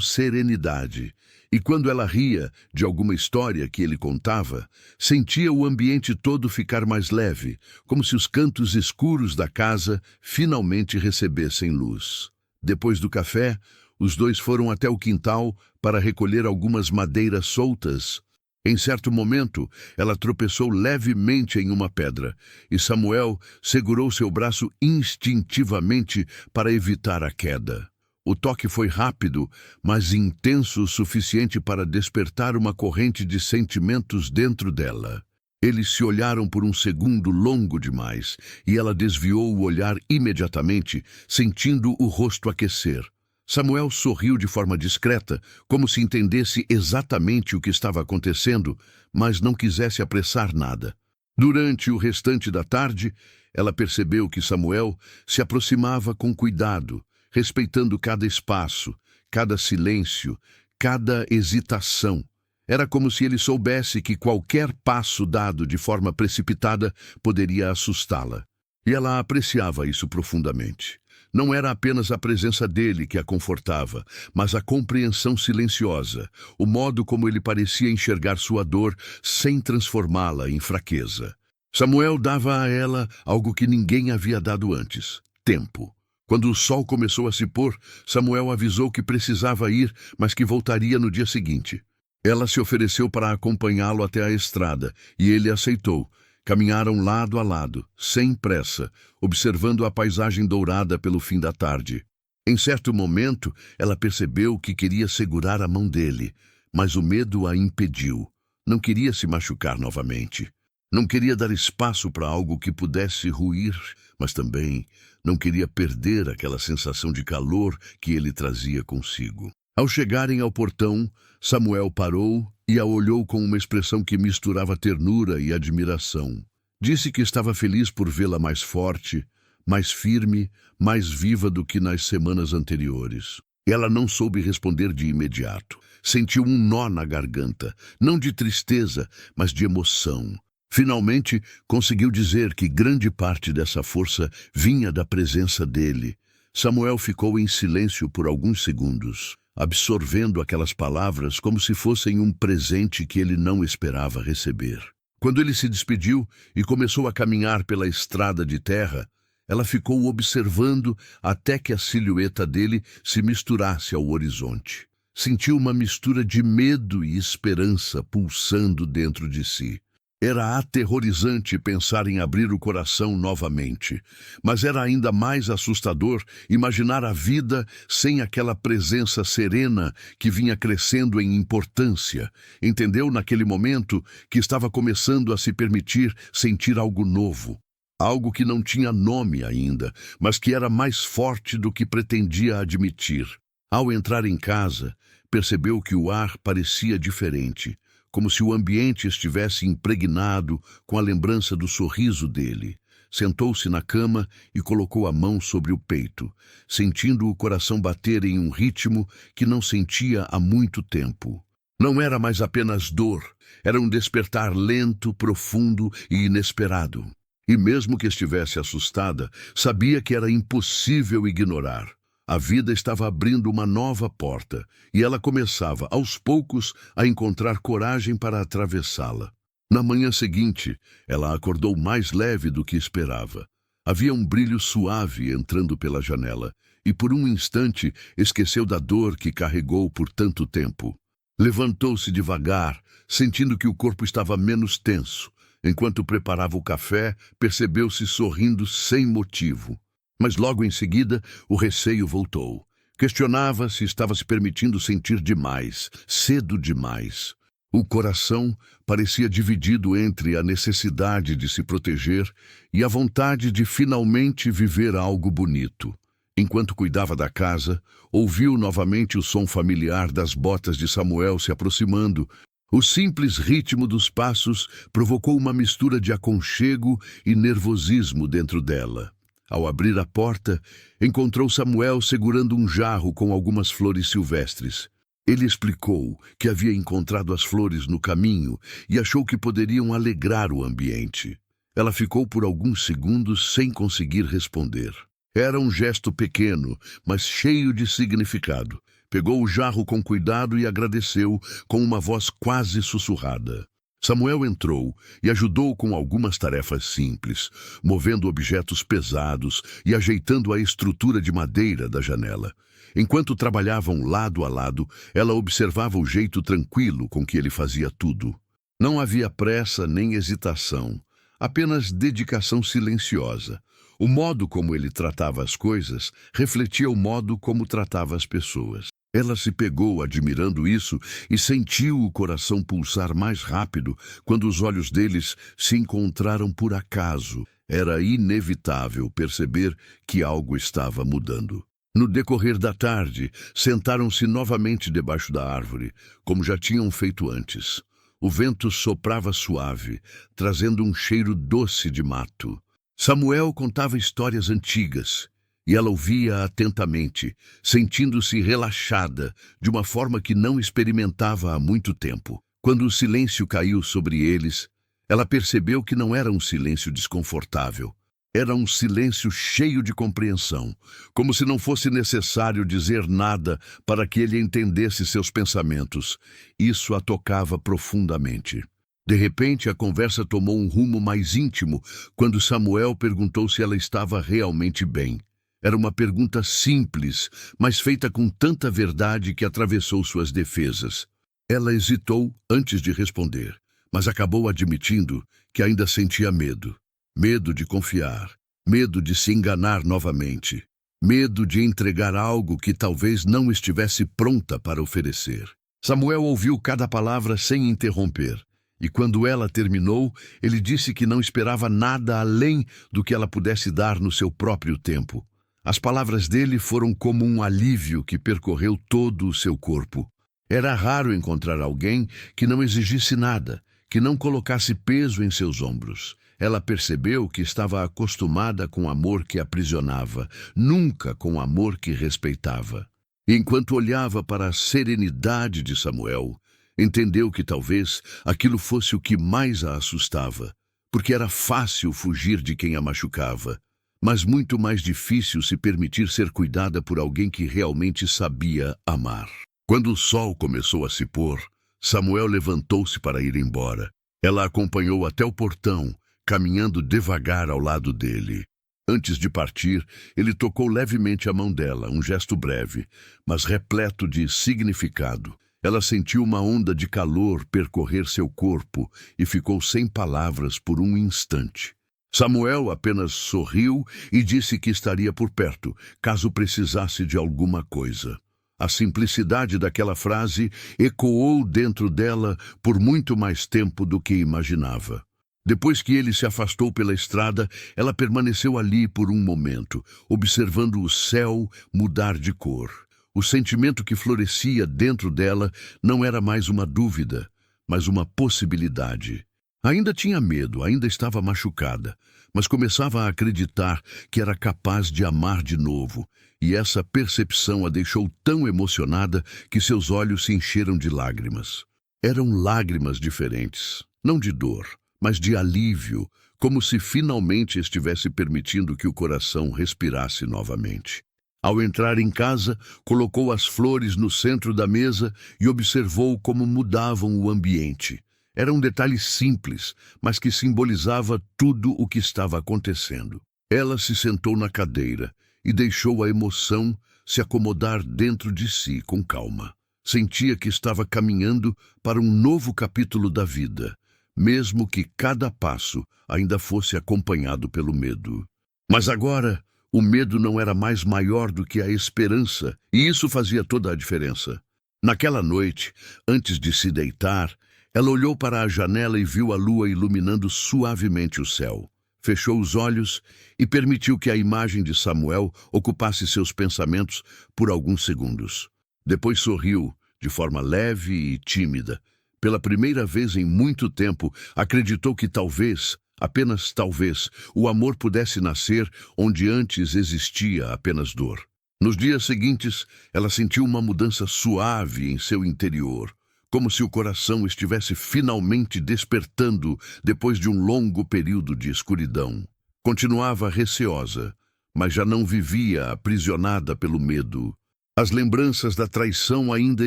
serenidade, e quando ela ria de alguma história que ele contava, sentia o ambiente todo ficar mais leve, como se os cantos escuros da casa finalmente recebessem luz. Depois do café, os dois foram até o quintal para recolher algumas madeiras soltas. Em certo momento, ela tropeçou levemente em uma pedra, e Samuel segurou seu braço instintivamente para evitar a queda. O toque foi rápido, mas intenso o suficiente para despertar uma corrente de sentimentos dentro dela. Eles se olharam por um segundo longo demais, e ela desviou o olhar imediatamente, sentindo o rosto aquecer. Samuel sorriu de forma discreta, como se entendesse exatamente o que estava acontecendo, mas não quisesse apressar nada. Durante o restante da tarde, ela percebeu que Samuel se aproximava com cuidado, respeitando cada espaço, cada silêncio, cada hesitação. Era como se ele soubesse que qualquer passo dado de forma precipitada poderia assustá-la. E ela apreciava isso profundamente. Não era apenas a presença dele que a confortava, mas a compreensão silenciosa, o modo como ele parecia enxergar sua dor sem transformá-la em fraqueza. Samuel dava a ela algo que ninguém havia dado antes: tempo. Quando o sol começou a se pôr, Samuel avisou que precisava ir, mas que voltaria no dia seguinte. Ela se ofereceu para acompanhá-lo até a estrada, e ele aceitou. Caminharam lado a lado, sem pressa, observando a paisagem dourada pelo fim da tarde. Em certo momento, ela percebeu que queria segurar a mão dele, mas o medo a impediu. Não queria se machucar novamente. Não queria dar espaço para algo que pudesse ruir, mas também não queria perder aquela sensação de calor que ele trazia consigo. Ao chegarem ao portão, Samuel parou e a olhou com uma expressão que misturava ternura e admiração. Disse que estava feliz por vê-la mais forte, mais firme, mais viva do que nas semanas anteriores. Ela não soube responder de imediato. Sentiu um nó na garganta, não de tristeza, mas de emoção. Finalmente, conseguiu dizer que grande parte dessa força vinha da presença dele. Samuel ficou em silêncio por alguns segundos, absorvendo aquelas palavras como se fossem um presente que ele não esperava receber. Quando ele se despediu e começou a caminhar pela estrada de terra, ela ficou observando até que a silhueta dele se misturasse ao horizonte. Sentiu uma mistura de medo e esperança pulsando dentro de si. Era aterrorizante pensar em abrir o coração novamente, mas era ainda mais assustador imaginar a vida sem aquela presença serena que vinha crescendo em importância. Entendeu naquele momento que estava começando a se permitir sentir algo novo, algo que não tinha nome ainda, mas que era mais forte do que pretendia admitir. Ao entrar em casa, percebeu que o ar parecia diferente, como se o ambiente estivesse impregnado com a lembrança do sorriso dele. Sentou-se na cama e colocou a mão sobre o peito, sentindo o coração bater em um ritmo que não sentia há muito tempo. Não era mais apenas dor, era um despertar lento, profundo e inesperado. E mesmo que estivesse assustada, sabia que era impossível ignorar. A vida estava abrindo uma nova porta, e ela começava, aos poucos, a encontrar coragem para atravessá-la. Na manhã seguinte, ela acordou mais leve do que esperava. Havia um brilho suave entrando pela janela, e por um instante esqueceu da dor que carregou por tanto tempo. Levantou-se devagar, sentindo que o corpo estava menos tenso. Enquanto preparava o café, percebeu-se sorrindo sem motivo. Mas logo em seguida, o receio voltou. Questionava se estava se permitindo sentir demais, cedo demais. O coração parecia dividido entre a necessidade de se proteger e a vontade de finalmente viver algo bonito. Enquanto cuidava da casa, ouviu novamente o som familiar das botas de Samuel se aproximando, O simples ritmo dos passos provocou uma mistura de aconchego e nervosismo dentro dela. Ao abrir a porta, encontrou Samuel segurando um jarro com algumas flores silvestres. Ele explicou que havia encontrado as flores no caminho e achou que poderiam alegrar o ambiente. Ela ficou por alguns segundos sem conseguir responder. Era um gesto pequeno, mas cheio de significado. Pegou o jarro com cuidado e agradeceu com uma voz quase sussurrada. Samuel entrou e ajudou com algumas tarefas simples, movendo objetos pesados e ajeitando a estrutura de madeira da janela. Enquanto trabalhavam lado a lado, ela observava o jeito tranquilo com que ele fazia tudo. Não havia pressa nem hesitação, apenas dedicação silenciosa. O modo como ele tratava as coisas refletia o modo como tratava as pessoas. Ela se pegou admirando isso e sentiu o coração pulsar mais rápido quando os olhos deles se encontraram por acaso. Era inevitável perceber que algo estava mudando. No decorrer da tarde, sentaram-se novamente debaixo da árvore, como já tinham feito antes. O vento soprava suave, trazendo um cheiro doce de mato. Samuel contava histórias antigas, e ela ouvia atentamente, sentindo-se relaxada de uma forma que não experimentava há muito tempo. Quando o silêncio caiu sobre eles, ela percebeu que não era um silêncio desconfortável. Era um silêncio cheio de compreensão, como se não fosse necessário dizer nada para que ele entendesse seus pensamentos. Isso a tocava profundamente. De repente, a conversa tomou um rumo mais íntimo quando Samuel perguntou se ela estava realmente bem. Era uma pergunta simples, mas feita com tanta verdade que atravessou suas defesas. Ela hesitou antes de responder, mas acabou admitindo que ainda sentia medo. Medo de confiar, medo de se enganar novamente, medo de entregar algo que talvez não estivesse pronta para oferecer. Samuel ouviu cada palavra sem interromper, e quando ela terminou, ele disse que não esperava nada além do que ela pudesse dar no seu próprio tempo. As palavras dele foram como um alívio que percorreu todo o seu corpo. Era raro encontrar alguém que não exigisse nada, que não colocasse peso em seus ombros. Ela percebeu que estava acostumada com amor que aprisionava, nunca com amor que respeitava. Enquanto olhava para a serenidade de Samuel, entendeu que talvez aquilo fosse o que mais a assustava, porque era fácil fugir de quem a machucava, mas muito mais difícil se permitir ser cuidada por alguém que realmente sabia amar. Quando o sol começou a se pôr, Samuel levantou-se para ir embora. Ela acompanhou até o portão, caminhando devagar ao lado dele. Antes de partir, ele tocou levemente a mão dela, um gesto breve, mas repleto de significado. Ela sentiu uma onda de calor percorrer seu corpo e ficou sem palavras por um instante. Samuel apenas sorriu e disse que estaria por perto, caso precisasse de alguma coisa. A simplicidade daquela frase ecoou dentro dela por muito mais tempo do que imaginava. Depois que ele se afastou pela estrada, ela permaneceu ali por um momento, observando o céu mudar de cor. O sentimento que florescia dentro dela não era mais uma dúvida, mas uma possibilidade. Ainda tinha medo, ainda estava machucada, mas começava a acreditar que era capaz de amar de novo, e essa percepção a deixou tão emocionada que seus olhos se encheram de lágrimas. Eram lágrimas diferentes, não de dor, mas de alívio, como se finalmente estivesse permitindo que o coração respirasse novamente. Ao entrar em casa, colocou as flores no centro da mesa e observou como mudavam o ambiente. Era um detalhe simples, mas que simbolizava tudo o que estava acontecendo. Ela se sentou na cadeira e deixou a emoção se acomodar dentro de si com calma. Sentia que estava caminhando para um novo capítulo da vida, mesmo que cada passo ainda fosse acompanhado pelo medo. Mas agora, o medo não era mais maior do que a esperança, e isso fazia toda a diferença. Naquela noite, antes de se deitar, ela olhou para a janela e viu a lua iluminando suavemente o céu. Fechou os olhos e permitiu que a imagem de Samuel ocupasse seus pensamentos por alguns segundos. Depois sorriu, de forma leve e tímida, Pela primeira vez em muito tempo, acreditou que talvez, apenas talvez, o amor pudesse nascer onde antes existia apenas dor. Nos dias seguintes, ela sentiu uma mudança suave em seu interior, como se o coração estivesse finalmente despertando depois de um longo período de escuridão. Continuava receosa, mas já não vivia aprisionada pelo medo. As lembranças da traição ainda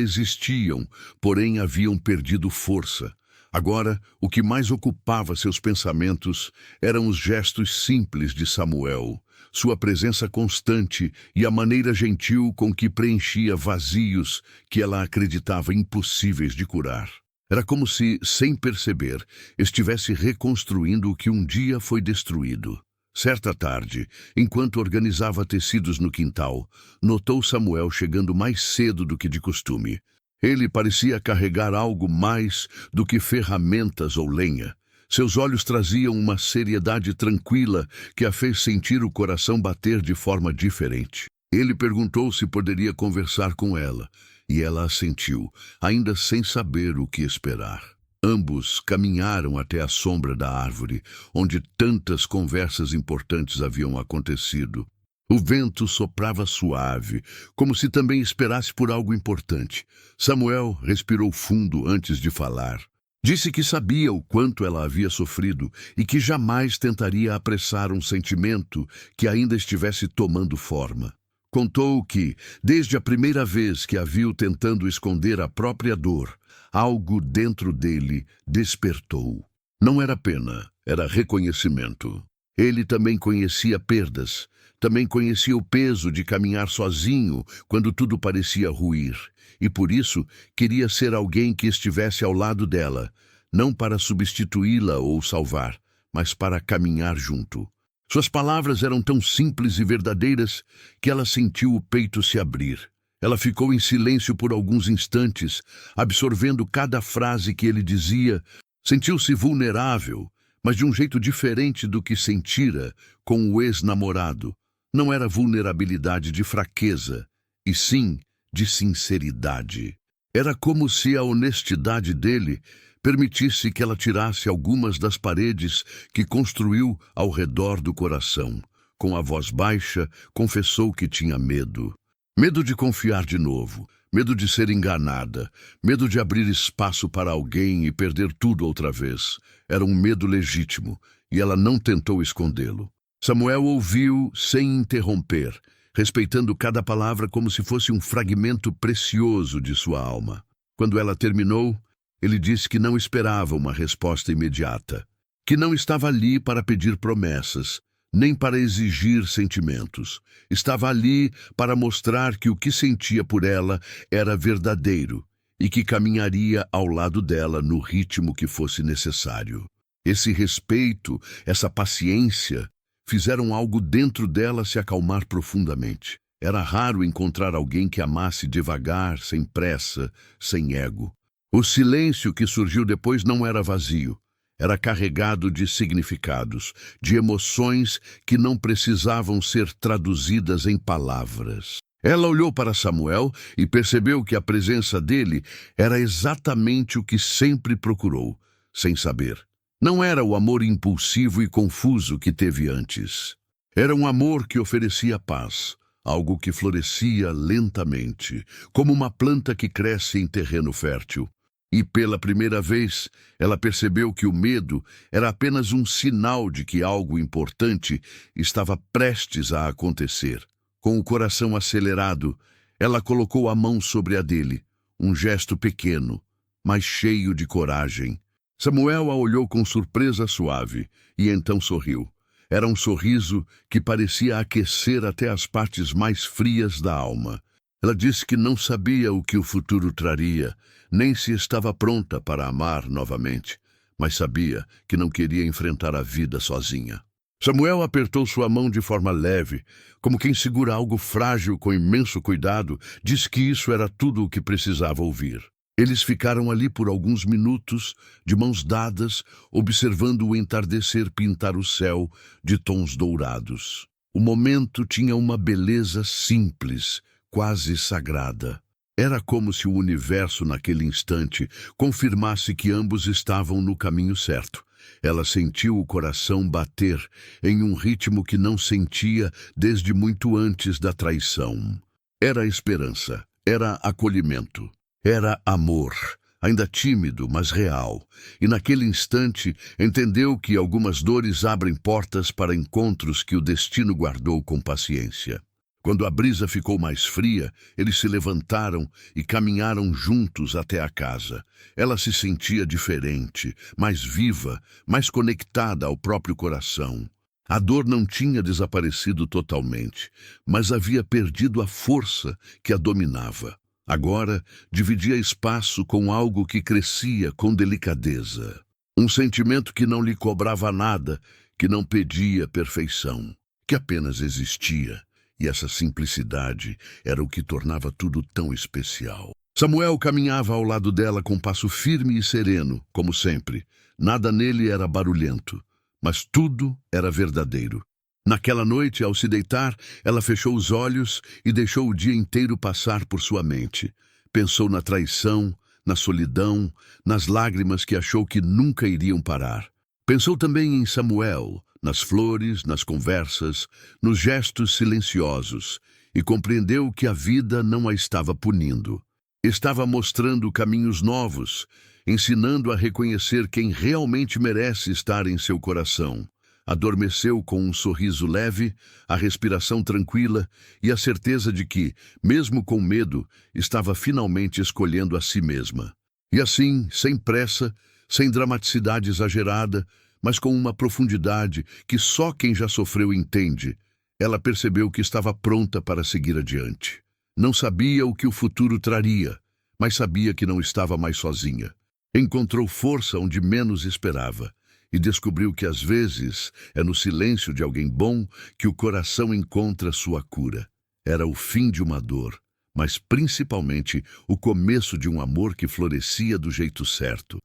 existiam, porém haviam perdido força. Agora, o que mais ocupava seus pensamentos eram os gestos simples de Samuel, sua presença constante e a maneira gentil com que preenchia vazios que ela acreditava impossíveis de curar. Era como se, sem perceber, estivesse reconstruindo o que um dia foi destruído. Certa tarde, enquanto organizava tecidos no quintal, notou Samuel chegando mais cedo do que de costume. Ele parecia carregar algo mais do que ferramentas ou lenha. Seus olhos traziam uma seriedade tranquila que a fez sentir o coração bater de forma diferente. Ele perguntou se poderia conversar com ela, e ela assentiu, ainda sem saber o que esperar. Ambos caminharam até a sombra da árvore, onde tantas conversas importantes haviam acontecido. O vento soprava suave, como se também esperasse por algo importante. Samuel respirou fundo antes de falar. Disse que sabia o quanto ela havia sofrido e que jamais tentaria apressar um sentimento que ainda estivesse tomando forma. Contou que, desde a primeira vez que a viu tentando esconder a própria dor, algo dentro dele despertou. Não era pena, era reconhecimento. Ele também conhecia perdas, também conhecia o peso de caminhar sozinho quando tudo parecia ruir, e por isso queria ser alguém que estivesse ao lado dela, não para substituí-la ou salvar, mas para caminhar junto. Suas palavras eram tão simples e verdadeiras que ela sentiu o peito se abrir. Ela ficou em silêncio por alguns instantes, absorvendo cada frase que ele dizia. Sentiu-se vulnerável, mas de um jeito diferente do que sentira com o ex-namorado. Não era vulnerabilidade de fraqueza, e sim de sinceridade. Era como se a honestidade dele permitisse que ela tirasse algumas das paredes que construiu ao redor do coração. Com a voz baixa, confessou que tinha medo. Medo de confiar de novo, medo de ser enganada, medo de abrir espaço para alguém e perder tudo outra vez. Era um medo legítimo, e ela não tentou escondê-lo. Samuel ouviu sem interromper, respeitando cada palavra como se fosse um fragmento precioso de sua alma. Quando ela terminou, ele disse que não esperava uma resposta imediata, que não estava ali para pedir promessas, nem para exigir sentimentos. Estava ali para mostrar que o que sentia por ela era verdadeiro e que caminharia ao lado dela no ritmo que fosse necessário. Esse respeito, essa paciência, fizeram algo dentro dela se acalmar profundamente. Era raro encontrar alguém que amasse devagar, sem pressa, sem ego. O silêncio que surgiu depois não era vazio. Era carregado de significados, de emoções que não precisavam ser traduzidas em palavras. Ela olhou para Samuel e percebeu que a presença dele era exatamente o que sempre procurou, sem saber. Não era o amor impulsivo e confuso que teve antes. Era um amor que oferecia paz, algo que florescia lentamente, como uma planta que cresce em terreno fértil. E pela primeira vez, ela percebeu que o medo era apenas um sinal de que algo importante estava prestes a acontecer. Com o coração acelerado, ela colocou a mão sobre a dele, um gesto pequeno, mas cheio de coragem. Samuel a olhou com surpresa suave e então sorriu. Era um sorriso que parecia aquecer até as partes mais frias da alma. Ela disse que não sabia o que o futuro traria, nem se estava pronta para amar novamente, mas sabia que não queria enfrentar a vida sozinha. Samuel apertou sua mão de forma leve, como quem segura algo frágil com imenso cuidado. Disse que isso era tudo o que precisava ouvir. Eles ficaram ali por alguns minutos, de mãos dadas, observando o entardecer pintar o céu de tons dourados. O momento tinha uma beleza simples, quase sagrada. Era como se o universo, naquele instante, confirmasse que ambos estavam no caminho certo. Ela sentiu o coração bater em um ritmo que não sentia desde muito antes da traição. Era esperança, era acolhimento, era amor, ainda tímido, mas real. E naquele instante entendeu que algumas dores abrem portas para encontros que o destino guardou com paciência. Quando a brisa ficou mais fria, eles se levantaram e caminharam juntos até a casa. Ela se sentia diferente, mais viva, mais conectada ao próprio coração. A dor não tinha desaparecido totalmente, mas havia perdido a força que a dominava. Agora, dividia espaço com algo que crescia com delicadeza. Um sentimento que não lhe cobrava nada, que não pedia perfeição, que apenas existia. E essa simplicidade era o que tornava tudo tão especial. Samuel caminhava ao lado dela com passo firme e sereno, como sempre. Nada nele era barulhento, mas tudo era verdadeiro. Naquela noite, ao se deitar, ela fechou os olhos e deixou o dia inteiro passar por sua mente. Pensou na traição, na solidão, nas lágrimas que achou que nunca iriam parar. Pensou também em Samuel, nas flores, nas conversas, nos gestos silenciosos, e compreendeu que a vida não a estava punindo. Estava mostrando caminhos novos, ensinando a reconhecer quem realmente merece estar em seu coração. Adormeceu com um sorriso leve, a respiração tranquila e a certeza de que, mesmo com medo, estava finalmente escolhendo a si mesma. E assim, sem pressa, sem dramaticidade exagerada, mas com uma profundidade que só quem já sofreu entende, ela percebeu que estava pronta para seguir adiante. Não sabia o que o futuro traria, mas sabia que não estava mais sozinha. Encontrou força onde menos esperava e descobriu que às vezes é no silêncio de alguém bom que o coração encontra sua cura. Era o fim de uma dor, mas principalmente o começo de um amor que florescia do jeito certo.